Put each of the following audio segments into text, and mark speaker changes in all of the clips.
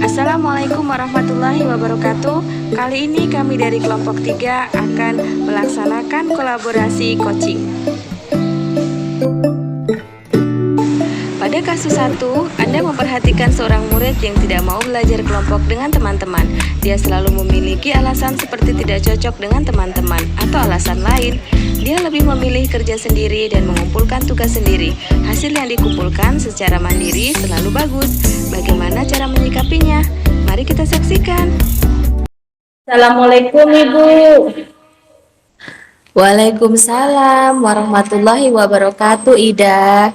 Speaker 1: Assalamualaikum warahmatullahi wabarakatuh. Kali ini kami dari kelompok 3 akan melaksanakan kolaborasi coaching. Pada kasus 1, Anda memperhatikan seorang murid yang tidak mau belajar kelompok dengan teman-teman. Dia selalu memiliki alasan seperti tidak cocok dengan teman-teman atau alasan lain. Dia lebih memilih kerja sendiri dan mengumpulkan tugas sendiri. Hasil yang dikumpulkan secara mandiri selalu bagus. Bagaimana cara menyikapinya? Mari kita saksikan.
Speaker 2: Assalamualaikum Ibu.
Speaker 3: Waalaikumsalam warahmatullahi wabarakatuh, Ida.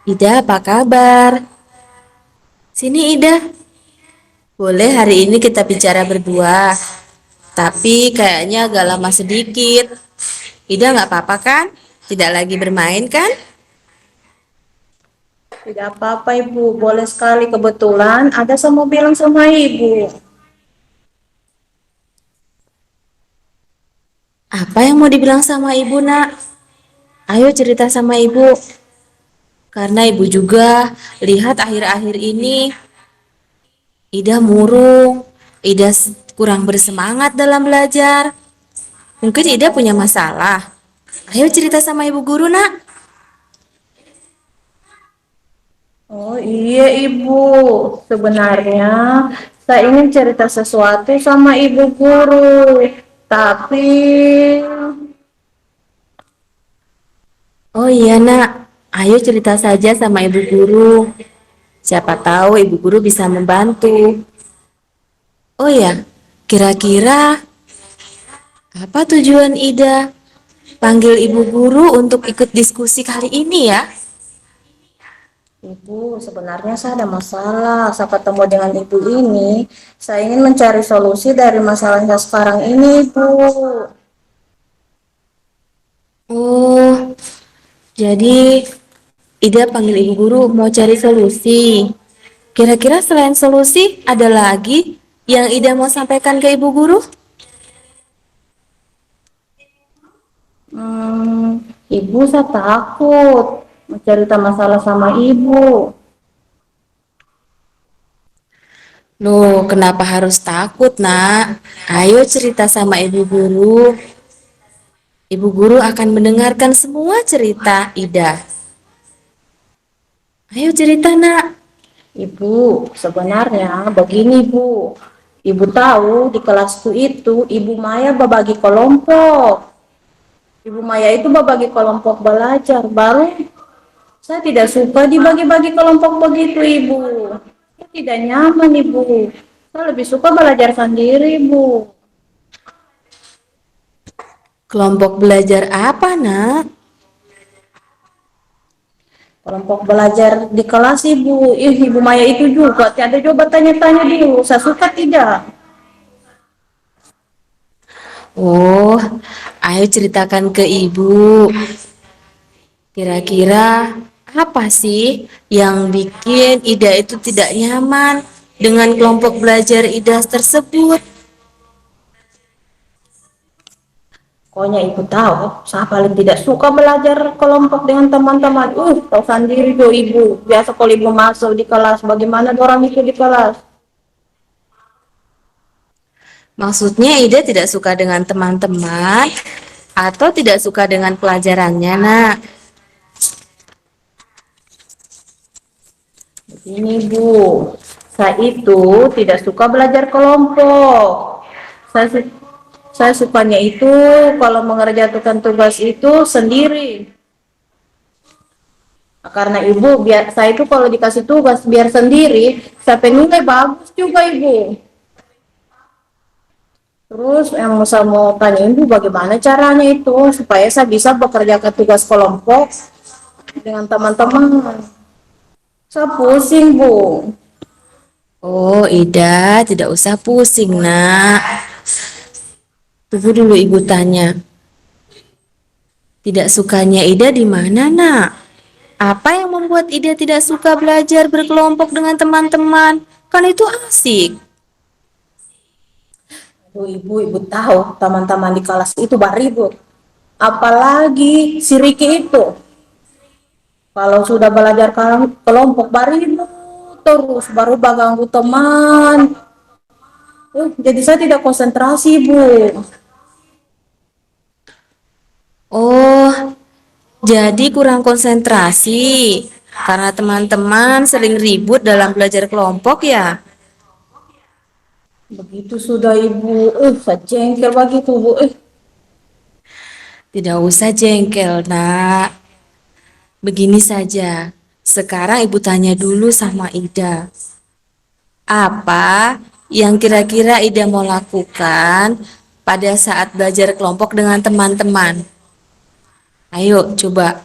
Speaker 3: Ida, apa kabar? Sini, Ida. Boleh hari ini kita bicara berdua, tapi kayaknya agak lama sedikit. Ida nggak apa-apa kan? Tidak lagi bermain kan?
Speaker 2: Tidak apa-apa Ibu, boleh sekali, kebetulan ada yang mau bilang sama Ibu.
Speaker 3: Apa yang mau dibilang sama Ibu, Nak? Ayo cerita sama Ibu. Karena Ibu juga lihat akhir-akhir ini Ida murung, Ida kurang bersemangat dalam belajar. Mungkin Ida punya masalah. Ayo cerita sama Ibu guru, Nak.
Speaker 2: Oh iya Ibu, sebenarnya saya ingin cerita sesuatu sama Ibu guru, tapi
Speaker 3: Oh iya, Nak. Ayo cerita saja sama Ibu guru. Siapa tahu Ibu guru bisa membantu. Oh ya, kira-kira apa tujuan Ida panggil Ibu guru untuk ikut diskusi kali ini ya?
Speaker 2: Ibu, sebenarnya saya ada masalah. Saya ketemu dengan Ibu ini, saya ingin mencari solusi dari masalah yang sekarang ini Ibu.
Speaker 3: Oh, jadi Ida panggil Ibu guru mau cari solusi. Kira-kira selain solusi, ada lagi yang Ida mau sampaikan ke Ibu guru?
Speaker 2: Ibu, saya takut mencerita masalah sama Ibu.
Speaker 3: Loh, kenapa harus takut, Nak? Ayo cerita sama Ibu guru. Ibu guru akan mendengarkan semua cerita Ida. Ayo cerita, Nak.
Speaker 2: Ibu, sebenarnya begini Bu. Ibu tahu di kelasku itu Ibu Maya berbagi kelompok. Ibu Maya itu berbagi kelompok belajar. Baru saya tidak suka dibagi-bagi kelompok begitu Ibu. Saya tidak nyaman Ibu. Saya lebih suka belajar sendiri Bu.
Speaker 3: Kelompok belajar apa, Nak?
Speaker 2: Kelompok belajar di kelas Ibu. Ibu Maya itu juga. Tiada coba tanya-tanya dulu. Saya suka tidak?
Speaker 3: Oh, ayo ceritakan ke Ibu. Kira-kira apa sih yang bikin Ida itu tidak nyaman dengan kelompok belajar Ida tersebut?
Speaker 2: Pokoknya Ibu tahu, saya paling tidak suka belajar kelompok dengan teman-teman. Tahu sendiri tuh Ibu. Biasa kalau Ibu masuk di kelas, bagaimana orang itu di kelas?
Speaker 3: Maksudnya Ida tidak suka dengan teman-teman atau tidak suka dengan pelajarannya, Nak?
Speaker 2: Ini Bu, saya itu tidak suka belajar kelompok. Saya, saya sukanya itu kalau mengerjakan tugas itu sendiri. Karena Ibu, saya itu kalau dikasih tugas biar sendiri, saya penilai bagus juga Ibu. Terus yang saya mau tanya Ibu, bagaimana caranya itu supaya saya bisa bekerjakan tugas kelompok dengan teman-teman. Saya pusing Bu.
Speaker 3: Oh, Ida tidak usah pusing, Nak. Tunggu dulu Ibu tanya. Tidak sukanya Ida di mana, Nak? Apa yang membuat Ida tidak suka belajar berkelompok dengan teman-teman? Kan itu asik.
Speaker 2: Ibu tahu teman-teman di kelas itu ribut. Apalagi si Riki itu. Kalau sudah belajar kelompok ribut terus, baru ganggu teman. Jadi saya tidak konsentrasi, Bu.
Speaker 3: Oh, jadi kurang konsentrasi karena teman-teman sering ribut dalam belajar kelompok ya?
Speaker 2: Begitu sudah, Ibu. Saya jengkel begitu, Bu.
Speaker 3: Tidak usah jengkel, Nak. Begini saja, sekarang Ibu tanya dulu sama Ida. Apa yang kira-kira Ida mau lakukan pada saat belajar kelompok dengan teman-teman? Ayo, coba.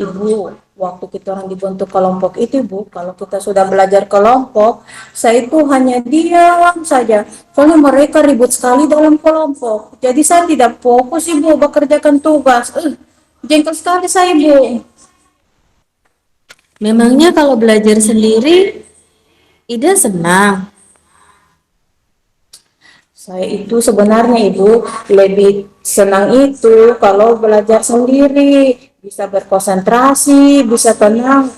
Speaker 2: Ibu, waktu kita orang dibentuk kelompok itu, Bu, kalau kita sudah belajar kelompok, saya itu hanya diam saja. Soalnya mereka ribut sekali dalam kelompok. Jadi saya tidak fokus, Ibu, bekerjakan tugas. Jengkel sekali saya, Bu.
Speaker 3: Memangnya kalau belajar sendiri, Ida senang.
Speaker 2: Saya itu sebenarnya, Ibu, lebih senang itu kalau belajar sendiri, bisa berkonsentrasi, bisa tenang,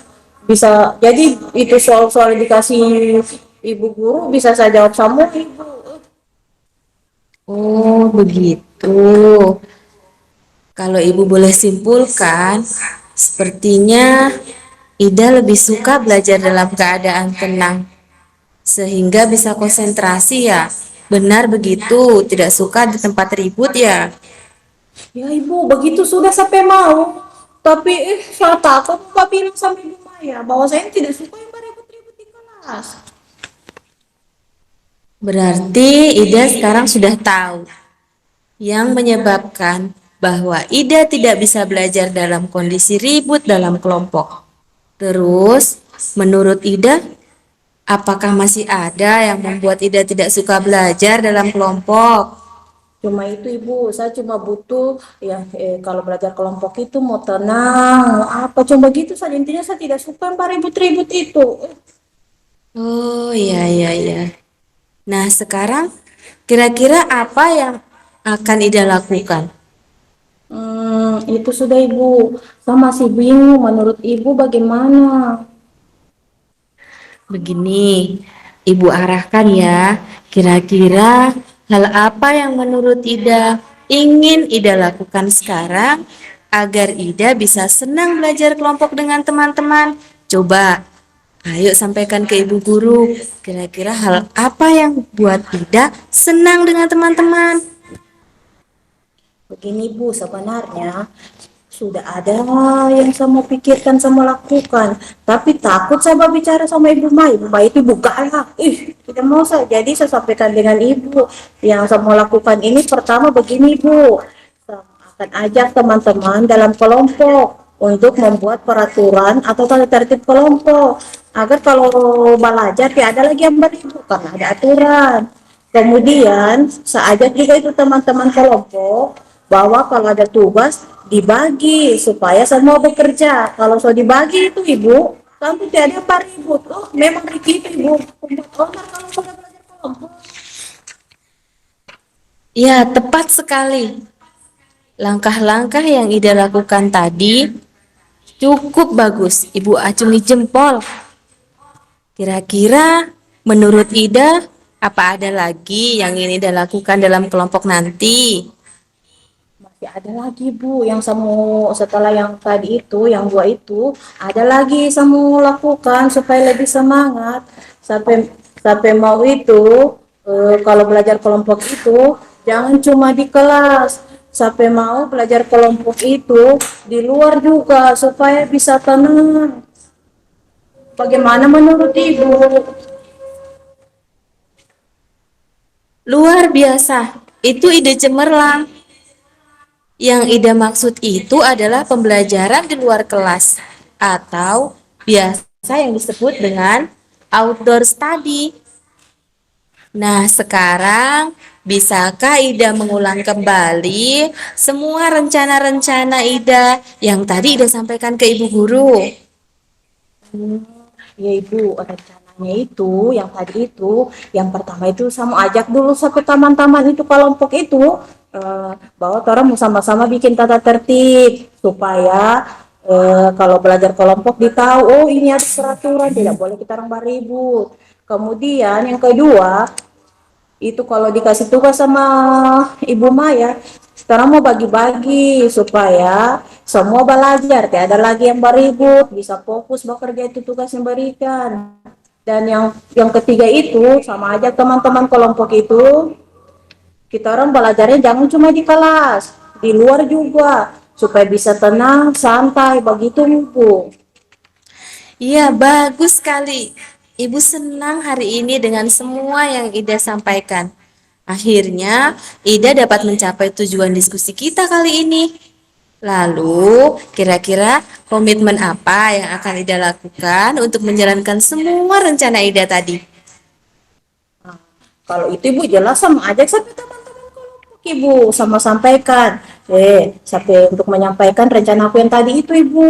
Speaker 2: bisa jadi itu soal-soal dikasih Ibu guru bisa saya jawab sama Ibu.
Speaker 3: Oh, begitu. Kalau Ibu boleh simpulkan, sepertinya Ida lebih suka belajar dalam keadaan tenang, sehingga bisa konsentrasi ya. Benar begitu, tidak suka di tempat ribut ya.
Speaker 2: Ya Ibu, begitu sudah sampai mau. Tapi saya takut Bapak bilang sama Ibu Maya bahwa saya tidak suka yang beribut-ribut di kelas.
Speaker 3: Berarti Ida sekarang sudah tahu yang menyebabkan bahwa Ida tidak bisa belajar dalam kondisi ribut dalam kelompok. Terus, menurut Ida, apakah masih ada yang membuat Ida tidak suka belajar dalam kelompok?
Speaker 2: Cuma itu Ibu, saya cuma butuh ya kalau belajar kelompok itu mau tenang, mau apa cuma gitu saja. Intinya saya tidak suka yang ribut-ribut itu.
Speaker 3: Oh, iya, iya, iya. Nah, sekarang kira-kira apa yang akan Ida lakukan?
Speaker 2: Itu sudah Ibu. Saya masih bingung menurut Ibu bagaimana?
Speaker 3: Begini, Ibu arahkan ya, kira-kira hal apa yang menurut Ida ingin Ida lakukan sekarang agar Ida bisa senang belajar kelompok dengan teman-teman. Coba, ayo sampaikan ke Ibu Guru, kira-kira hal apa yang buat Ida senang dengan teman-teman.
Speaker 2: Begini Bu, sebenarnya sudah ada yang saya mau pikirkan, saya mau lakukan. Tapi takut saya bicara sama Ibu Mai. Ibu Mai itu buka lah. Tidak mau saya. Jadi saya sampaikan dengan Ibu. Yang saya mau lakukan ini pertama begini Bu. Saya akan ajak teman-teman dalam kelompok untuk membuat peraturan atau tata tertib kelompok. Agar kalau belajar tidak ada lagi yang beribut karena ada aturan. Kemudian saya ajak juga itu teman-teman kelompok bahwa kalau ada tugas dibagi supaya semua bekerja. Kalau sudah dibagi itu Ibu, kamu tidak ada ribut. Memang begitu Ibu. Membuat onar kalau sudah belajar kelompok.
Speaker 3: Ya, tepat sekali. Langkah-langkah yang Ida lakukan tadi cukup bagus. Ibu acungi jempol. Kira-kira menurut Ida, apa ada lagi yang ingin Ida lakukan dalam kelompok nanti?
Speaker 2: Masih ada lagi Bu, yang saya mau setelah yang tadi itu, yang dua itu, ada lagi saya mau lakukan supaya lebih semangat. Sampai sampai mau itu, kalau belajar kelompok itu jangan cuma di kelas. Sampai mau belajar kelompok itu di luar juga supaya bisa tenang. Bagaimana menurut Ibu?
Speaker 3: Luar biasa, itu ide cemerlang. Yang Ida maksud itu adalah pembelajaran di luar kelas atau biasa yang disebut dengan outdoor study. Nah, sekarang bisakah Ida mengulang kembali semua rencana-rencana Ida yang tadi Ida sampaikan ke Ibu Guru?
Speaker 2: Ya Ibu, rencananya itu, yang tadi itu, yang pertama itu saya mau ajak dulu satu teman-teman itu kelompok itu, bahwa orang mau sama-sama bikin tata tertib supaya Kalau belajar kelompok ditahu, oh ini ada peraturan, tidak boleh kita orang beribut. Kemudian yang kedua, itu kalau dikasih tugas sama Ibu Maya, sekarang mau bagi-bagi supaya semua belajar, tidak ada lagi yang beribut, bisa fokus bekerja itu tugas yang berikan. Dan yang ketiga itu sama aja teman-teman kelompok itu, kita orang belajarnya jangan cuma di kelas, di luar juga, supaya bisa tenang, santai, begitu Bu.
Speaker 3: Iya, bagus sekali. Ibu senang hari ini dengan semua yang Ida sampaikan. Akhirnya, Ida dapat mencapai tujuan diskusi kita kali ini. Lalu, kira-kira komitmen apa yang akan Ida lakukan untuk menjalankan semua rencana Ida tadi?
Speaker 2: Kalau itu Ibu jelas sama aja sampai teman-teman kelompok Ibu sama sampaikan. Sampai untuk menyampaikan rencana aku yang tadi itu Ibu.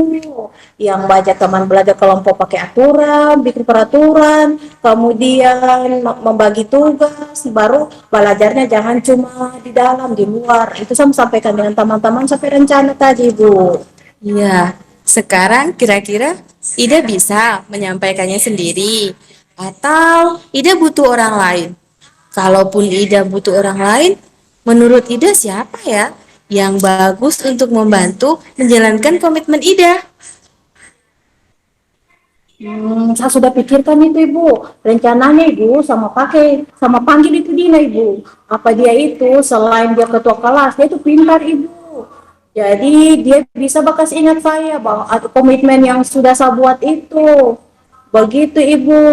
Speaker 2: Yang baca teman belajar kelompok pakai aturan, bikin peraturan, kemudian membagi tugas, baru belajarnya jangan cuma di dalam, di luar. Itu sama sampaikan dengan teman-teman sampai rencana tadi Ibu.
Speaker 3: Iya, sekarang kira-kira Ida bisa menyampaikannya sendiri atau Ida butuh orang lain? Kalaupun Ida butuh orang lain, menurut Ida siapa ya yang bagus untuk membantu menjalankan komitmen Ida?
Speaker 2: Saya sudah pikirkan itu Ibu. Rencananya Ibu sama panggil itu Dina Ibu. Apa dia itu selain dia ketua kelas, dia itu pintar Ibu. Jadi dia bisa bekas ingat saya bahwa ada komitmen yang sudah saya buat itu. Begitu Ibu.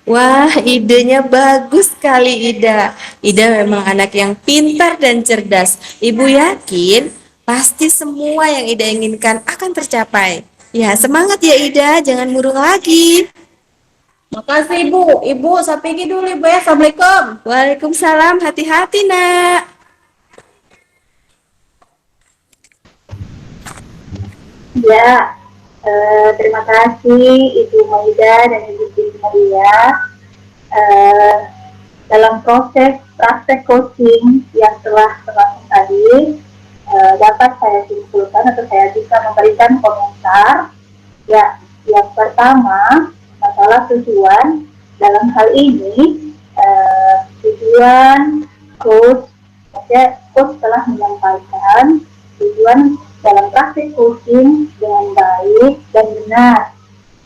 Speaker 3: Wah, idenya bagus sekali Ida. Ida memang anak yang pintar dan cerdas. Ibu yakin pasti semua yang Ida inginkan akan tercapai. Ya, semangat ya Ida, jangan murung lagi.
Speaker 2: Makasih Ibu. Ibu, saya pergi dulu Ibu ya. Assalamualaikum.
Speaker 3: Waalaikumsalam, hati-hati nak.
Speaker 4: Ya, terima kasih Ibu Maida dan Ibu Siti Maria. Dalam proses praktek coaching yang telah berlangsung tadi, dapat saya simpulkan atau saya bisa memberikan komentar. Ya, yang pertama, masalah tujuan. Dalam hal ini, tujuan coach, coach telah menyampaikan tujuan dalam praktik coaching dengan baik dan benar.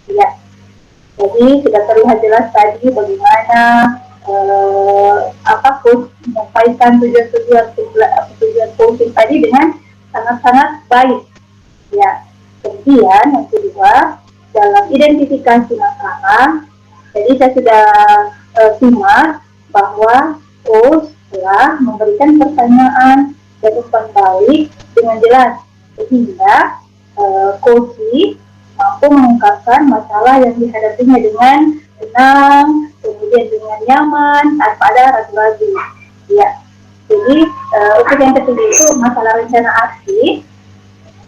Speaker 4: Ya, jadi sudah terlihat jelas tadi bagaimana coach menyampaikan tujuan coaching tadi dengan sangat-sangat baik. Ya, kemudian yang kedua dalam identifikasi masalah, jadi saya sudah simak bahwa coach telah memberikan pertanyaan dan umpan balik dengan jelas sehingga coach mampu mengungkapkan masalah yang dihadapinya dengan tenang, kemudian dengan nyaman, tanpa ada ragu-ragu. Ya, jadi untuk yang ketiga itu masalah rencana aksi.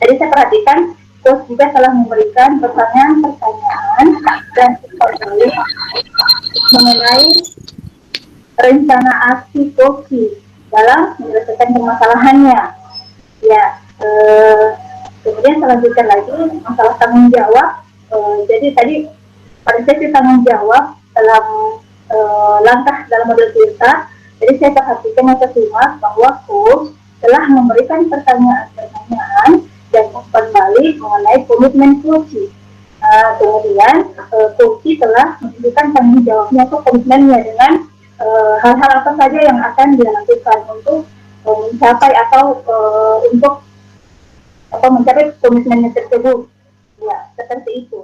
Speaker 4: Jadi saya perhatikan coach juga telah memberikan pertanyaan-pertanyaan dan informasi mengenai rencana aksi coach dalam menyelesaikan permasalahannya. Ya, kemudian selanjutnya lagi masalah tanggung jawab. Jadi tadi pada sesi tanggung jawab dalam langkah dalam model cerita, jadi saya perhatikan yang kedua bahwa coach telah memberikan pertanyaan-pertanyaan dan umpan balik mengenai komitmen coach. Kemudian coach telah menunjukkan tanggung jawabnya atau komitmennya dengan hal-hal apa saja yang akan dia lakukan untuk mencapai atau untuk mencapai komitmennya tersebut. Ya, seperti itu.